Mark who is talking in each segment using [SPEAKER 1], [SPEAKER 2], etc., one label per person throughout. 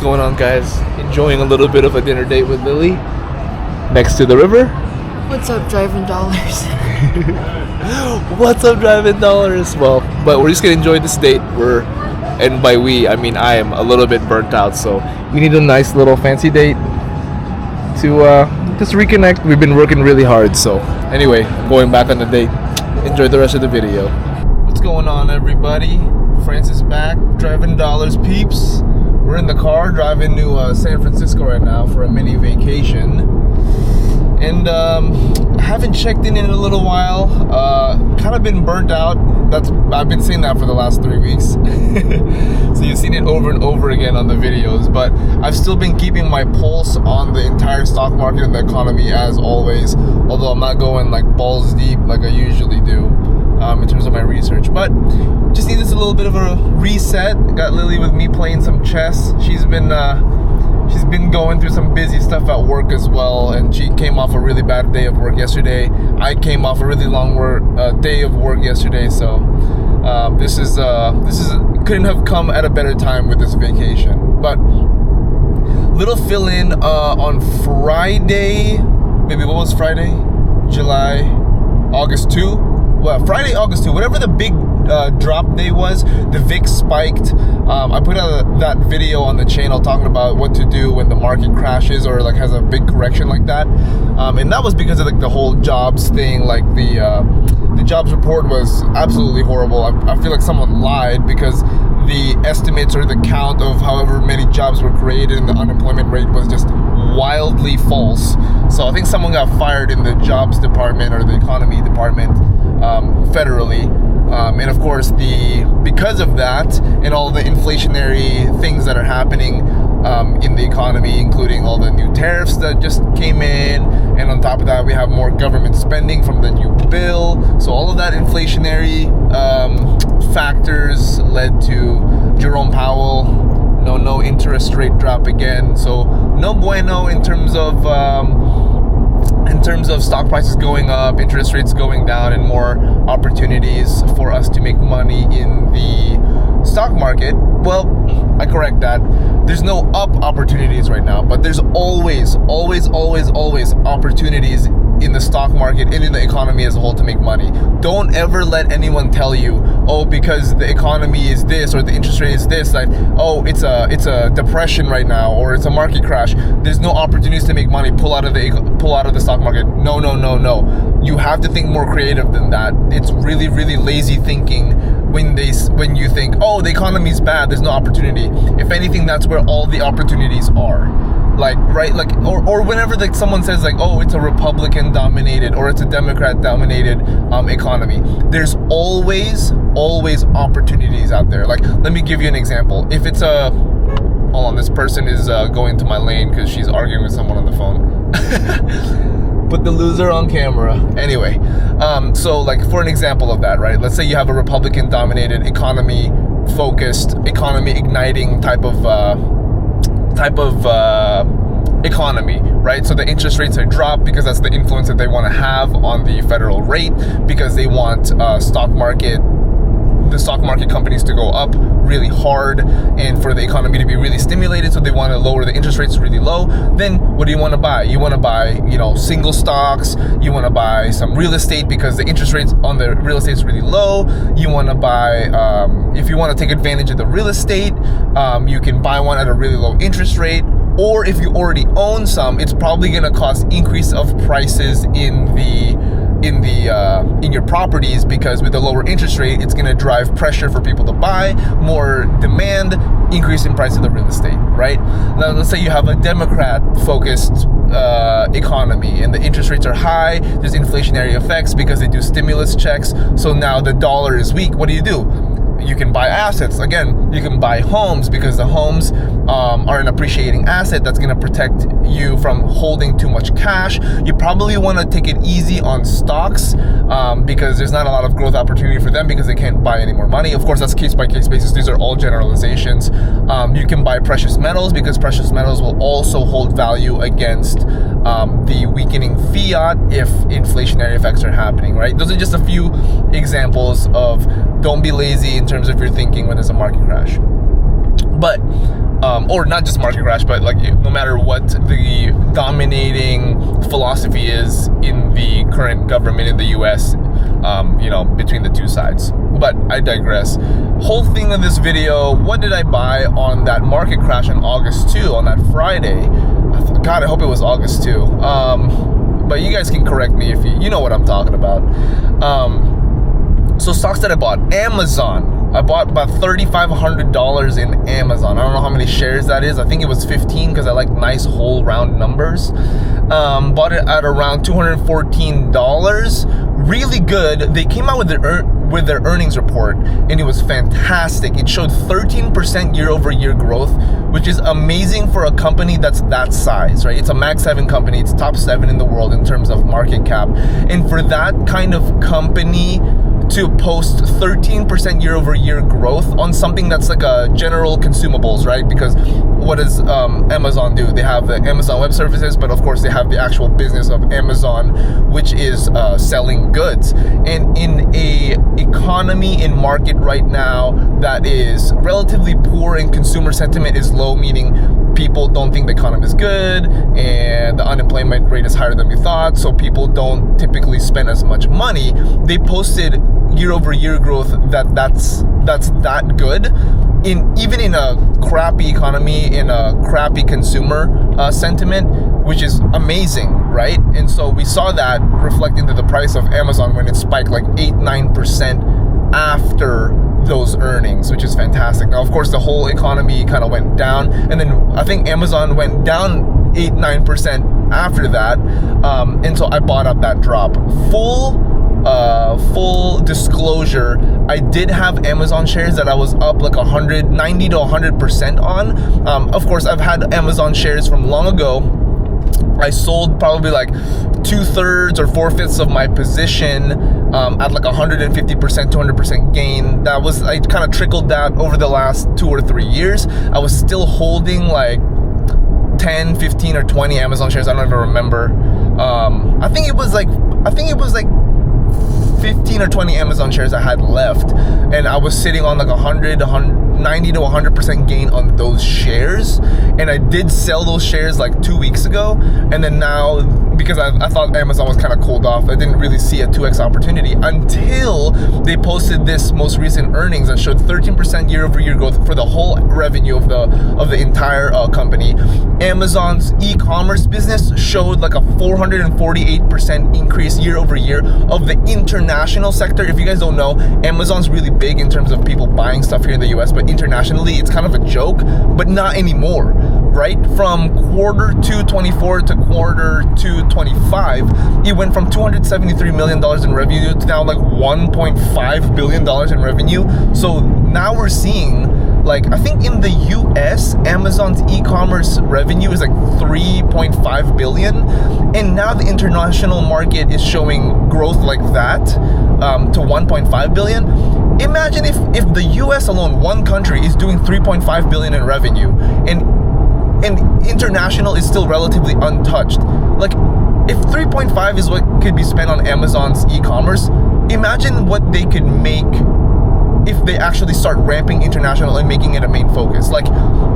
[SPEAKER 1] going on, guys? Enjoying a little bit of a dinner date with Lily next to the river.
[SPEAKER 2] What's up, driving dollars?
[SPEAKER 1] What's up, driving dollars? Well, but we're just gonna enjoy this date. And by we, I mean I am a little bit burnt out, so we need a nice little fancy date to just reconnect. We've been working really hard, so anyway, going back on the date. Enjoy the rest of the video. What's going on, everybody? Francis back, driving dollars peeps. We're in the car driving to San Francisco right now for a mini vacation. And I haven't checked in a little while. Kind of been burnt out. I've been saying that for the last 3 weeks. So you've seen it over and over again on the videos. But I've still been keeping my pulse on the entire stock market and the economy as always. Although I'm not going like balls deep like I usually do in terms of my research. But just need this a little bit of a reset. Got Lily with me playing some chess. She's been going through some busy stuff at work as well, and she came off a really bad day of work yesterday. I came off a really long day of work yesterday, so this couldn't have come at a better time with this vacation. But little fill in on Friday. Maybe what was Friday? August 2. Well, Friday, August 2, whatever the big drop day was, the VIX spiked. I put out that video on the channel talking about what to do when the market crashes or like has a big correction like that. And that was because of like the whole jobs thing. Like the jobs report was absolutely horrible. I feel like someone lied because the estimates or the count of however many jobs were created and the unemployment rate was just wildly false. So I think someone got fired in the jobs department or the economy department federally. And of course, because of that and all the inflationary things that are happening in the economy, including all the new tariffs that just came in, and on top of that, we have more government spending from the new bill. So all of that inflationary factors led to Jerome Powell, no interest rate drop again. So no bueno in terms of stock prices going up, interest rates going down, and more opportunities for us to make money in the stock market. Well, I correct that. There's no up opportunities right now, but there's always opportunities in the stock market and in the economy as a whole to make money. Don't ever let anyone tell you, oh, because the economy is this or the interest rate is this, like, oh, it's a depression right now or it's a market crash. There's no opportunities to make money. Pull out of the stock market. No. You have to think more creative than that. It's really lazy thinking when you think, oh, the economy's bad, there's no opportunity. If anything, that's where all the opportunities are. Like, right, like, or whenever like someone says like, oh, it's a Republican dominated or it's a Democrat dominated economy, there's always opportunities out there. Like, let me give you an example. If it's hold on, this person is going to my lane because she's arguing with someone on the phone. Put the loser on camera. Anyway, so like for an example of that, right? Let's say you have a Republican dominated economy focused, economy igniting type of economy, right? So the interest rates are dropped because that's the influence that they want to have on the federal rate, because they want the stock market companies to go up really hard and for the economy to be really stimulated, so they want to lower the interest rates really low. Then what do you want to buy? You want to buy, single stocks. You want to buy some real estate because the interest rates on the real estate is really low. You want to buy, if you want to take advantage of the real estate, you can buy one at a really low interest rate. Or if you already own some, it's probably going to cause increase of prices in your properties, because with the lower interest rate, it's going to drive pressure for people to buy, more demand, increase in price of the real estate, right? Now, let's say you have a Democrat-focused economy and the interest rates are high, there's inflationary effects because they do stimulus checks, so now the dollar is weak. What do? You can buy assets. Again, you can buy homes because the homes are an appreciating asset that's going to protect you from holding too much cash. You probably want to take it easy on stocks because there's not a lot of growth opportunity for them because they can't buy any more money. Of course, that's case-by-case basis. These are all generalizations. You can buy precious metals because precious metals will also hold value against the weakening fiat if inflationary effects are happening, right? Those are just a few examples of don't be lazy in terms of your thinking when there's a market crash. But or not just market crash, but like no matter what the dominating philosophy is in the current government in the US, between the two sides. But I digress. Whole thing of this video, what did I buy on that market crash on August 2, on that Friday? God, I hope it was August 2. But you guys can correct me if you know what I'm talking about. So stocks that I bought, Amazon. I bought about $3,500 in Amazon. I don't know how many shares that is. I think it was 15 because I like nice whole round numbers. Bought it at around $214. Really good. They came out with their earnings report, and it was fantastic. It showed 13% year-over-year growth, which is amazing for a company that's that size, right? It's a Mag 7 company. It's top 7 in the world in terms of market cap. And for that kind of company to post 13% year-over-year growth on something that's like a general consumables, right? Because what does Amazon do? They have the Amazon Web Services, but of course they have the actual business of Amazon, which is selling goods. And in a economy in market right now that is relatively poor and consumer sentiment is low, meaning people don't think the economy is good and the unemployment rate is higher than we thought, so people don't typically spend as much money. They posted year-over-year growth that's that good even in a crappy economy, in a crappy consumer sentiment, which is amazing, right? And so we saw that reflect into the price of Amazon when it spiked like 8-9% after those earnings, which is fantastic. Now, of course, the whole economy kind of went down, and then I think Amazon went down 8-9% after that, and so I bought up that drop. Full disclosure, I did have Amazon shares that I was up like 90 to 100% on. Of course, I've had Amazon shares from long ago. I sold probably like 2/3 or 4/5 of my position at like 150%, 200% gain. I kind of trickled that over the last 2 or 3 years. I was still holding like 10, 15, or 20 Amazon shares. I don't even remember. I think it was like 15 or 20 Amazon shares I had left, and I was sitting on like 90 to 100% gain on those shares. And I did sell those shares like 2 weeks ago, and then now, because I thought Amazon was kind of cooled off, I didn't really see a 2x opportunity until they posted this most recent earnings that showed 13% year-over-year growth for the whole revenue of the entire company. Amazon's e-commerce business showed like a 448% increase year-over-year of the international sector. If you guys don't know, Amazon's really big in terms of people buying stuff here in the US, but internationally it's kind of a joke, but not anymore, right? From quarter 2 24 to quarter 2 25, it went from $273 million in revenue to now like $1.5 billion in revenue. So now we're seeing, like, I think in the US, Amazon's e-commerce revenue is like $3.5 billion, and now the international market is showing growth like that to $1.5 billion. Imagine if the US alone, one country, is doing $3.5 billion in revenue, and international is still relatively untouched. Like, if 3.5 is what could be spent on Amazon's e-commerce, imagine what they could make if they actually start ramping international and making it a main focus. Like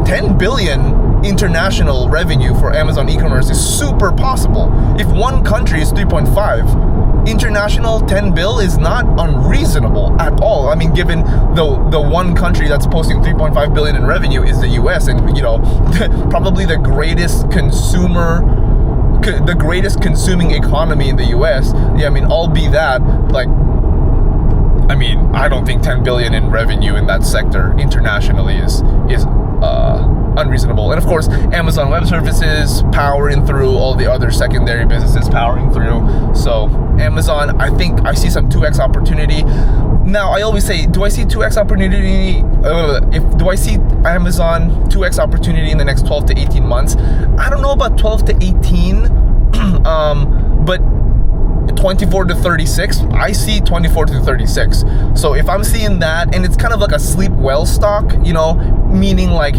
[SPEAKER 1] 10 billion international revenue for Amazon e-commerce is super possible. If one country is 3.5, international 10 bill is not unreasonable at all. I mean, given the one country that's posting 3.5 billion in revenue is the US, and probably the greatest consuming economy in the US. Yeah, I mean, albeit that, like, I mean, I don't think 10 billion in revenue in that sector internationally is unreasonable. And of course, Amazon Web Services powering through all the other secondary businesses powering through. So Amazon, I think I see some 2x opportunity. Now, I always say, do I see 2x opportunity? Do I see Amazon 2x opportunity in the next 12 to 18 months? I don't know about 12 to 18, but 24 to 36, I see 24 to 36. So if I'm seeing that, and it's kind of like a sleep well stock, meaning like,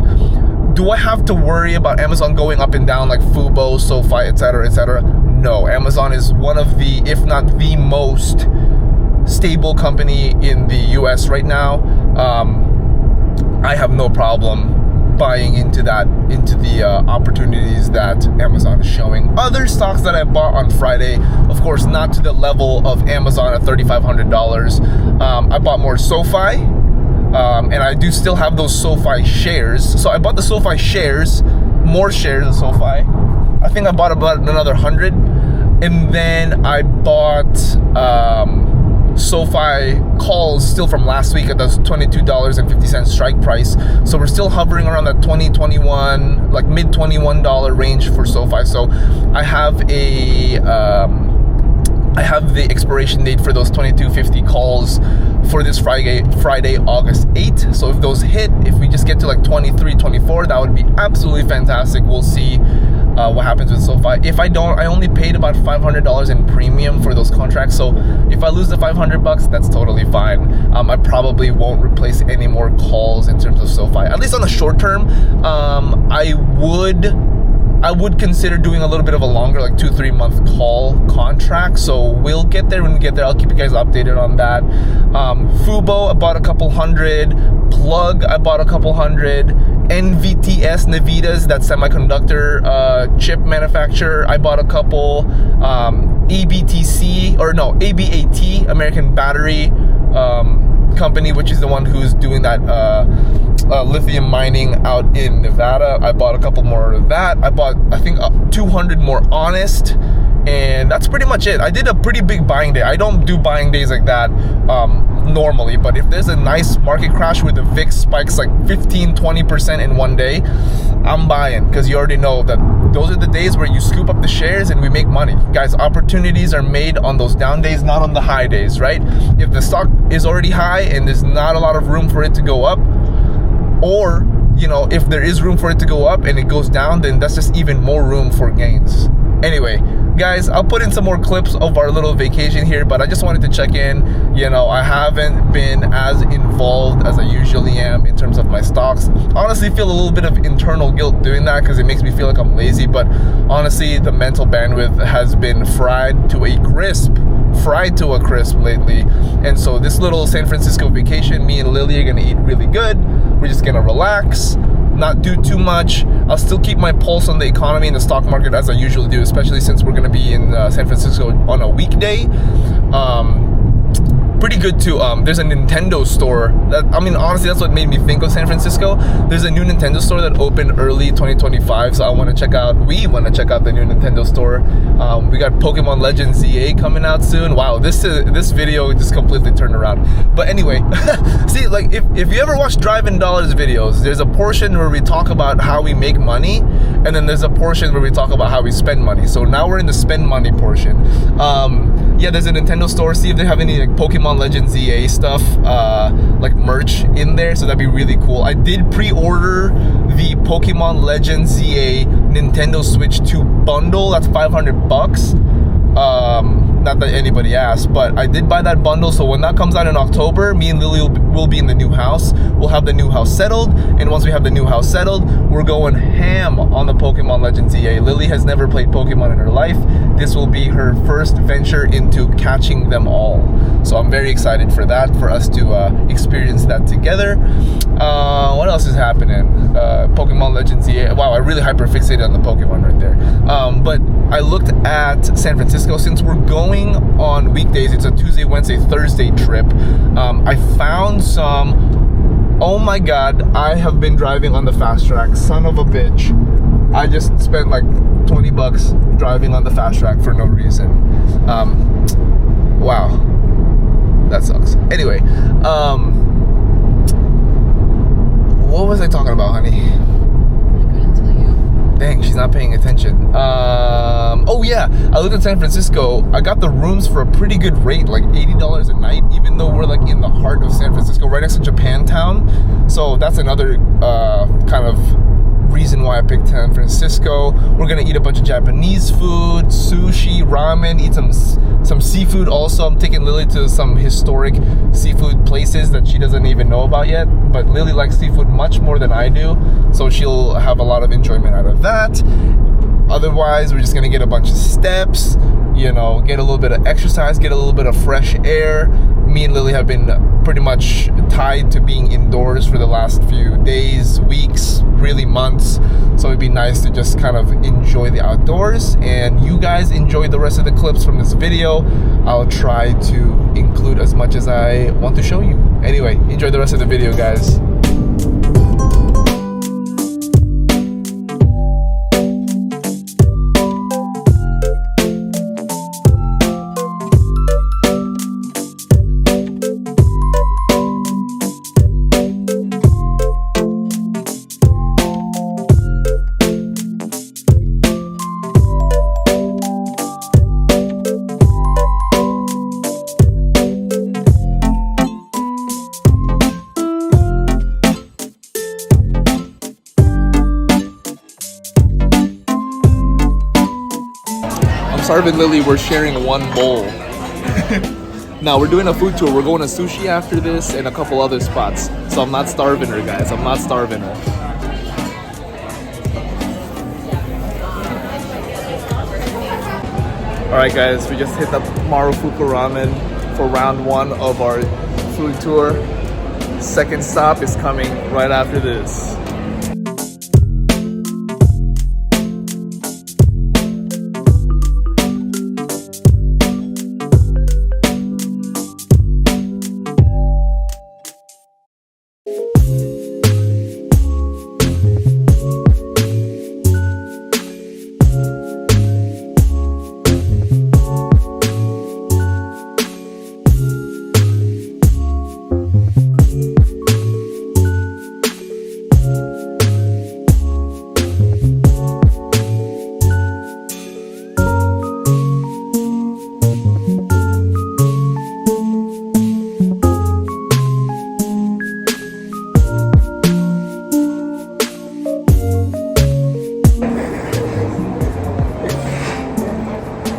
[SPEAKER 1] do I have to worry about Amazon going up and down like Fubo, SoFi, etc., etc.? No, Amazon is one of the, if not the most stable company in the US right now. I have no problem buying into the opportunities that Amazon is showing. Other stocks that I bought on Friday, of course, not to the level of Amazon at $3,500. I bought more SoFi, and I do still have those SoFi shares. So I bought the SoFi shares, more shares of SoFi. I think I bought about another 100, and then I bought SoFi calls still from last week at the $22.50 strike price. So we're still hovering around that $21, like mid $21 range for SoFi. So I have the expiration date for those $22.50 calls for this Friday, August 8th. So if those hit, if we just get to like 23, 24, that would be absolutely fantastic. We'll see what happens with SoFi. If I don't, I only paid about $500 in premium for those contracts. So if I lose the $500, that's totally fine. I probably won't replace any more calls in terms of SoFi. At least on the short term, I would consider doing a little bit of a longer, like 2-3 month call contract. So we'll get there when we get there. I'll keep you guys updated on that. Fubo, I bought a couple hundred. Plug, I bought a couple hundred. NVTS, Navitas, that semiconductor chip manufacturer, I bought a couple. ABAT, American Battery Company, which is the one who's doing that lithium mining out in Nevada. I bought a couple more of that. I bought, I think, 200 more Honest, and that's pretty much it. I did a pretty big buying day. I don't do buying days like that normally, but if there's a nice market crash where the VIX spikes like 15-20% in one day, I'm buying, because you already know that those are the days where you scoop up the shares and we make money. Guys, opportunities are made on those down days, not on the high days, right? If the stock is already high and there's not a lot of room for it to go up, or, you know, if there is room for it to go up and it goes down, then that's just even more room for gains. Anyway, guys, I'll put in some more clips of our little vacation here, but I just wanted to check in. You know, I haven't been as involved as I usually am in terms of my stocks. Honestly, feel a little bit of internal guilt doing that because it makes me feel like I'm lazy, but honestly, the mental bandwidth has been fried to a crisp lately. And so this little San Francisco vacation, me and Lily are gonna eat really good. We're just gonna relax, not do too much. I'll still keep my pulse on the economy and the stock market as I usually do, especially since we're going to be in San Francisco on a weekday. Pretty good too. There's a Nintendo store that, I mean, honestly, that's what made me think of San Francisco. There's a new Nintendo store that opened early 2025, so we want to check out the new Nintendo store. We got Pokemon Legends ZA coming out soon. Wow, this video just completely turned around. But anyway, see, like if you ever watch Driving Dollars videos, there's a portion where we talk about how we make money, and then there's a portion where we talk about how we spend money. So now we're in the spend money portion. Yeah, there's a Nintendo store. See if they have any like Pokemon Legends ZA stuff, like merch in there. So that'd be really cool. I did pre-order the Pokemon Legends ZA Nintendo Switch 2 bundle. That's $500. Not that anybody asked, but I did buy that bundle. So when that comes out in October, me and Lily will be in the new house. We'll have the new house settled, and once we have the new house settled, we're going ham on the Pokemon Legends ZA. Lily has never played Pokemon in her life. This will be her first venture into catching them all. So I'm very excited for that, for us to experience that together. What else is happening? Pokemon Legends ZA. Wow, I really hyperfixated on the Pokemon right there. But I looked at San Francisco. Since we're going on weekdays, it's a Tuesday, Wednesday, Thursday trip. I found some. Oh my God, I have been driving on the fast track. Son of a bitch. I just spent like $20 driving on the fast track for no reason. Wow. That sucks. Anyway, what was I talking about, honey?
[SPEAKER 2] I couldn't tell you.
[SPEAKER 1] Dang, she's not paying attention. Oh yeah, I looked at San Francisco. I got the rooms for a pretty good rate, like $80 a night, even though we're like in the heart of San Francisco, right next to Japantown. So that's another kind of reason why I picked San Francisco. We're gonna eat a bunch of Japanese food, sushi, ramen, eat some seafood also. I'm taking Lily to some historic seafood places that she doesn't even know about yet, but Lily likes seafood much more than I do, so she'll have a lot of enjoyment out of that. Otherwise, we're just gonna get a bunch of steps, you know, get a little bit of exercise, get a little bit of fresh air, me and Lily have been pretty much tied to being indoors for the last few days, weeks, really months. So it'd be nice to just kind of enjoy the outdoors, and you guys enjoy the rest of the clips from this video. I'll try to include as much as I want to show you. Anyway, enjoy the rest of the video, guys. Sarv and Lily, we're sharing one bowl. Now we're doing a food tour. We're going to sushi after this and a couple other spots. So I'm not starving her, guys. I'm not starving her. Alright guys, we just hit up Marufuku Ramen for round 1 of our food tour. Second stop is coming right after this.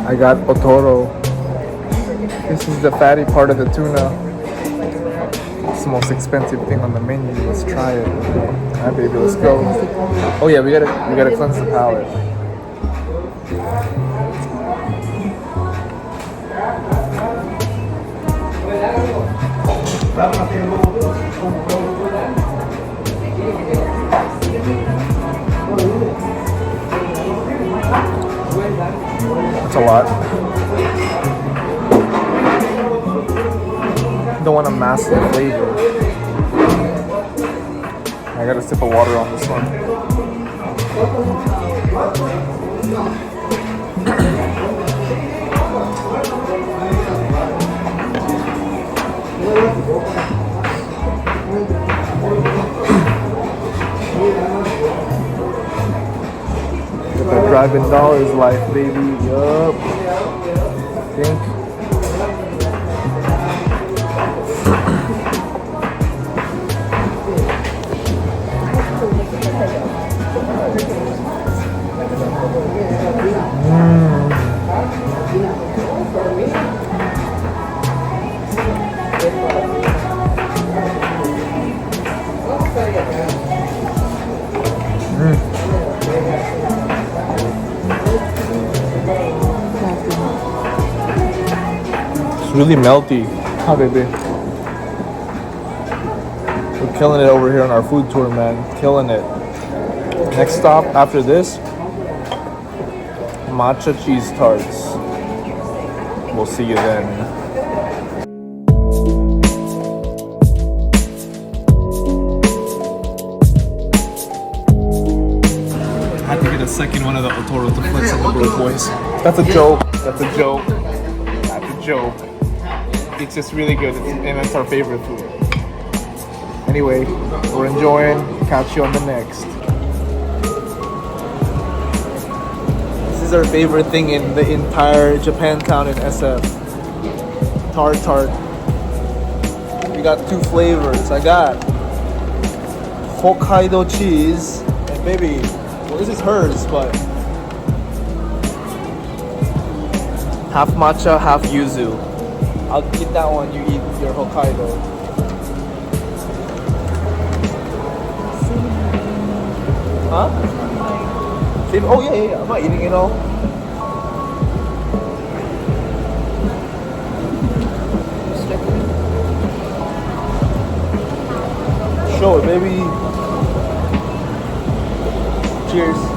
[SPEAKER 1] I got otoro. This is the fatty part of the tuna. It's the most expensive thing on the menu. Let's try it. Alright, baby, let's go. Oh yeah, we gotta cleanse the palate. That's a lot. Don't want to mask the flavor. I got a sip of water on this one. Get that driving dollars life, baby. Yup. Think. It's really melty. How baby? We're killing it over here on our food tour, man. Killing it. Next stop after this, matcha cheese tarts. We'll see you then. I had to get a second one of the otoro to flex on the broke boys. That's a joke. That's a joke. That's a joke. It's just really good, and it's our favorite food. Anyway, we're enjoying. Catch you on the next. This is our favorite thing in the entire Japantown in SF. Tart. We got 2 flavors. I got Hokkaido cheese and baby. Well, this is hers, but half matcha, half yuzu. I'll eat that one. You eat your Hokkaido. Huh? Oh yeah. I'm not eating it all. know. Maybe. Cheers.